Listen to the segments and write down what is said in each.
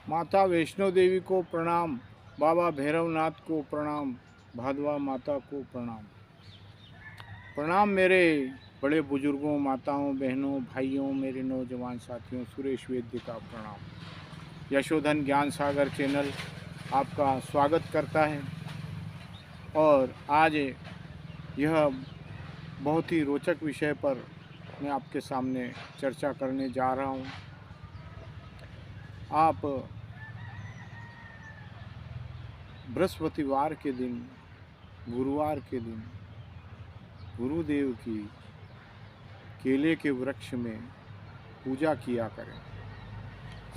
माता वैष्णो देवी को प्रणाम, बाबा भैरवनाथ को प्रणाम, भादवा माता को प्रणाम। प्रणाम मेरे बड़े बुजुर्गों, माताओं, बहनों, भाइयों, मेरे नौजवान साथियों। सुरेश वैद्य का प्रणाम। यशोधन ज्ञान सागर चैनल आपका स्वागत करता है और आज यह बहुत ही रोचक विषय पर मैं आपके सामने चर्चा करने जा रहा हूँ। आप बृहस्पतिवार के दिन, गुरुवार के दिन गुरुदेव की केले के वृक्ष में पूजा किया करें।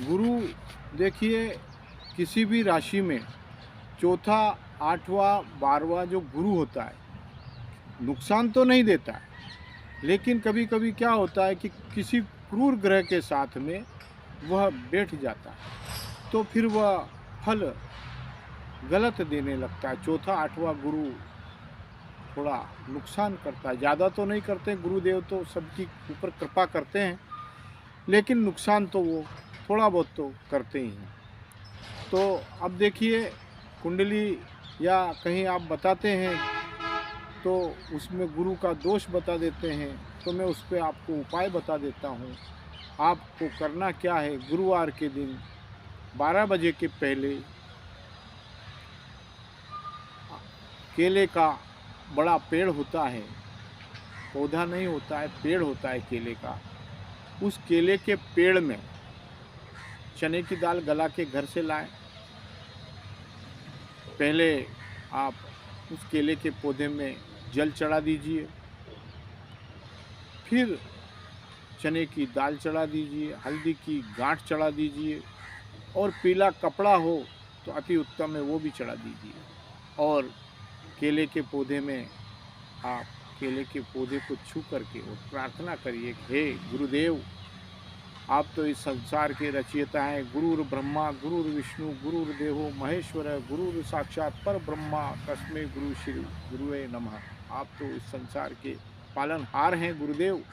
गुरु देखिए, किसी भी राशि में चौथा, आठवां, 12वां जो गुरु होता है, नुकसान तो नहीं देता है, लेकिन कभी कभी क्या होता है कि किसी क्रूर ग्रह के साथ में वह बैठ जाता है तो फिर वह फल गलत देने लगता है। चौथा, आठवां गुरु थोड़ा नुकसान करता है, ज़्यादा तो नहीं करते। गुरुदेव तो सबकी ऊपर कृपा करते हैं, लेकिन नुकसान तो वो थोड़ा बहुत तो करते ही हैं। तो अब देखिए, कुंडली या कहीं आप बताते हैं तो उसमें गुरु का दोष बता देते हैं, तो मैं उस पर आपको उपाय बता देता हूँ। आपको करना क्या है, गुरुवार के दिन 12 बजे के पहले केले का बड़ा पेड़ होता है, पौधा नहीं होता है, पेड़ होता है केले का। उस केले के पेड़ में चने की दाल गला के घर से लाएं। पहले आप उस केले के पौधे में जल चढ़ा दीजिए, फिर चने की दाल चढ़ा दीजिए, हल्दी की गांठ चढ़ा दीजिए, और पीला कपड़ा हो तो अति उत्तम है, वो भी चढ़ा दीजिए। और केले के पौधे में आप केले के पौधे को छू करके और प्रार्थना करिए, हे गुरुदेव, आप तो इस संसार के रचयिता हैं। गुरुर ब्रह्मा गुरुर विष्णु गुरुर्देवो महेश्वर, गुरुर साक्षात पर ब्रह्मा, तस्मै गुरु श्री गुरुवे नमः। आप तो इस संसार के पालनहार हैं गुरुदेव।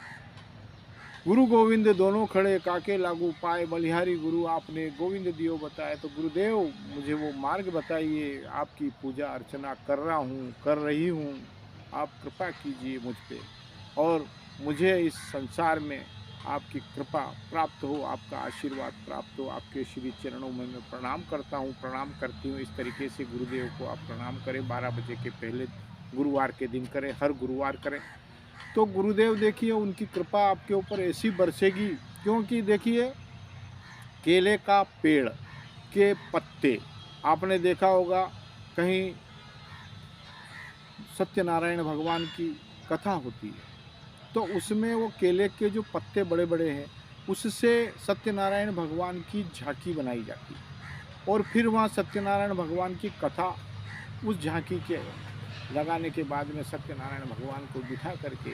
गुरु गोविंद दोनों खड़े, काके लागू पाए, बलिहारी गुरु आपने गोविंद दियो बताए। तो गुरुदेव, मुझे वो मार्ग बताइए, आपकी पूजा अर्चना कर रहा हूँ, कर रही हूँ, आप कृपा कीजिए मुझ पे, और मुझे इस संसार में आपकी कृपा प्राप्त हो, आपका आशीर्वाद प्राप्त हो। आपके श्री चरणों में मैं प्रणाम करता हूँ, प्रणाम करती हूँ। इस तरीके से गुरुदेव को आप प्रणाम करें। 12 बजे के पहले गुरुवार के दिन करें, हर गुरुवार करें, तो गुरुदेव देखिए उनकी कृपा आपके ऊपर ऐसी बरसेगी। क्योंकि देखिए, केले का पेड़ के पत्ते आपने देखा होगा, कहीं सत्यनारायण भगवान की कथा होती है तो उसमें वो केले के जो पत्ते बड़े बड़े हैं, उससे सत्यनारायण भगवान की झांकी बनाई जाती है, और फिर वहाँ सत्यनारायण भगवान की कथा उस झांकी के लगाने के बाद में सत्यनारायण भगवान को बिठा करके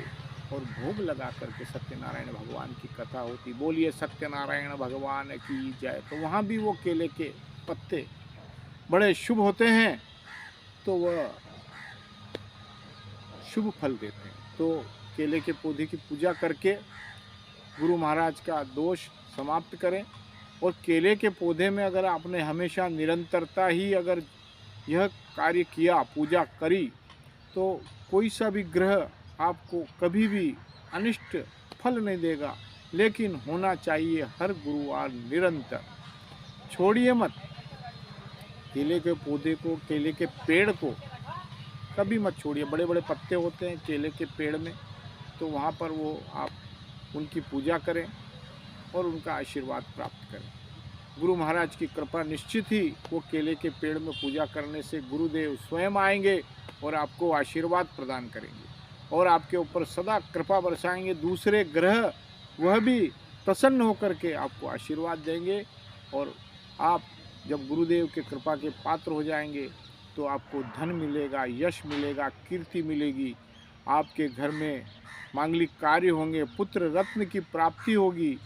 और भोग लगा करके सत्यनारायण भगवान की कथा होती। बोलिए सत्यनारायण भगवान की जय। तो वहाँ भी वो केले के पत्ते बड़े शुभ होते हैं, तो वह शुभ फल देते हैं। तो केले के पौधे की पूजा करके गुरु महाराज का दोष समाप्त करें। और केले के पौधे में अगर आपने हमेशा निरंतरता ही अगर यह कार्य किया, पूजा करी, तो कोई सा भी ग्रह आपको कभी भी अनिष्ट फल नहीं देगा। लेकिन होना चाहिए हर गुरुवार निरंतर, छोड़िए मत। केले के पौधे को, केले के पेड़ को कभी मत छोड़िए। बड़े बड़े पत्ते होते हैं केले के पेड़ में, तो वहाँ पर वो आप उनकी पूजा करें और उनका आशीर्वाद प्राप्त करें। गुरु महाराज की कृपा निश्चित ही वो केले के पेड़ में पूजा करने से गुरुदेव स्वयं आएंगे और आपको आशीर्वाद प्रदान करेंगे और आपके ऊपर सदा कृपा बरसाएंगे। दूसरे ग्रह वह भी प्रसन्न होकर के आपको आशीर्वाद देंगे, और आप जब गुरुदेव के कृपा के पात्र हो जाएंगे तो आपको धन मिलेगा, यश मिलेगा, कीर्ति मिलेगी। आपके घर में मांगलिक कार्य होंगे, पुत्र रत्न की प्राप्ति होगी,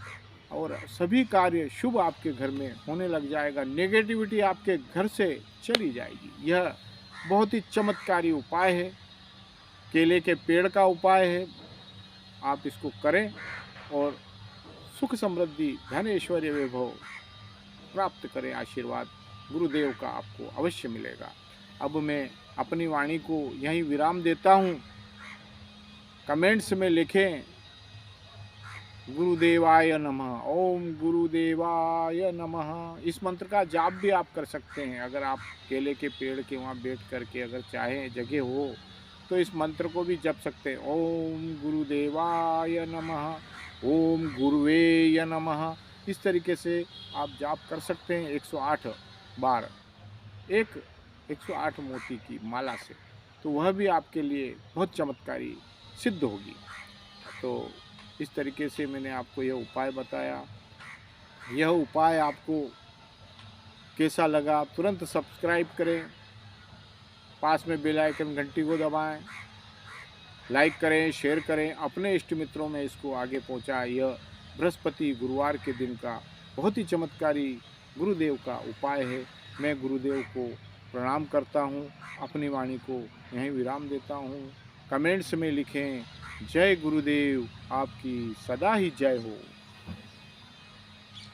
और सभी कार्य शुभ आपके घर में होने लग जाएगा। नेगेटिविटी आपके घर से चली जाएगी। यह बहुत ही चमत्कारी उपाय है, केले के पेड़ का उपाय है। आप इसको करें और सुख समृद्धि, धन, ऐश्वर्य, वैभव प्राप्त करें आशीर्वाद गुरुदेव का आपको अवश्य मिलेगा। अब मैं अपनी वाणी को यहीं विराम देता हूँ। कमेंट्स में लिखें गुरुदेवाय नमः, ओम गुरुदेवाय नमः। इस मंत्र का जाप भी आप कर सकते हैं। अगर आप केले के पेड़ के वहाँ बैठ करके अगर चाहें जगह हो तो इस मंत्र को भी जप सकते हैं। ओम गुरुदेवाय नमः, ओम गुरुवे नमः। इस तरीके से आप जाप कर सकते हैं 108 बार, 108 मोती की माला से, तो वह भी आपके लिए बहुत चमत्कारी सिद्ध होगी। तो इस तरीके से मैंने आपको यह उपाय बताया। यह उपाय आपको कैसा लगा तुरंत सब्सक्राइब करें, पास में बेल आइकन घंटी को दबाएं, लाइक करें, शेयर करें, अपने इष्ट मित्रों में इसको आगे पहुंचाएं। यह बृहस्पति गुरुवार के दिन का बहुत ही चमत्कारी गुरुदेव का उपाय है। मैं गुरुदेव को प्रणाम करता हूं, अपनी वाणी को यहीं विराम देता हूं। कमेंट्स में लिखें जय गुरुदेव, आपकी सदा ही जय हो।